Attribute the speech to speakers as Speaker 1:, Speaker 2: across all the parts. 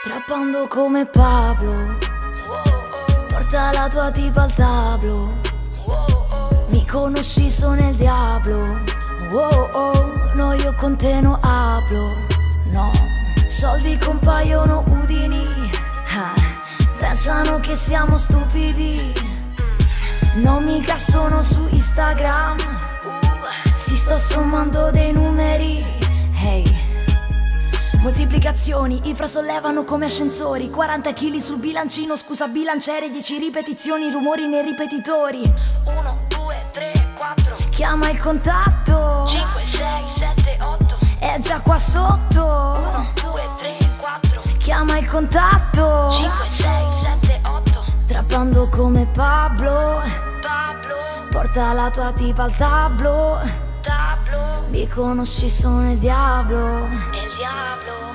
Speaker 1: Trappando come Pablo, porta la tua tipa al tablo. Mi conosci, sono il diavolo. No, io con te non hablo. No, soldi compaiono udini. Pensano che siamo stupidi. No, mica sono su Instagram. Si sto sommando dei numeri. Hey, moltiplicazioni, i frasollevano come ascensori. 40 kg sul bilancino, scusa bilanciere. 10 ripetizioni, rumori nei ripetitori. 1, 2, 3, 4. Chiama il contatto. 5, 6, 7, 8. È già qua sotto. 1, 2, 3, 4. Chiama il contatto. 5, 6, 7, 8. Trappando come Pablo. Porta la tua tipa al tablo. Mi conosci, sono il diavolo.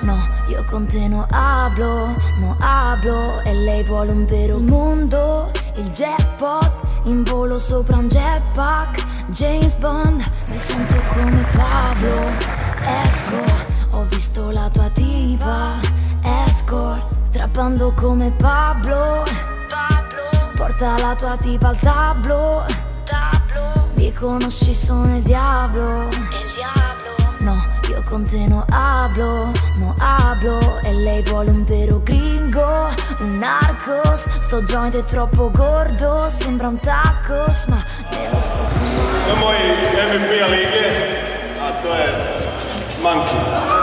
Speaker 1: No, io con te non hablo, non hablo. E lei vuole un vero mondo, il jackpot, in volo sopra un jetpack. James Bond, mi sento come Pablo. Esco, ho visto la tua tipa. Escort, trappando come Pablo. Porta la tua tipa al tablo. Mi conosci, sono il diavolo. No, io con te non hablo, non hablo. E lei vuole un vero gringo, un narcos. Sto joint è troppo gordo, sembra un tacos, ma me lo sto fumando.
Speaker 2: No moi MVP liike, a to je Monkey.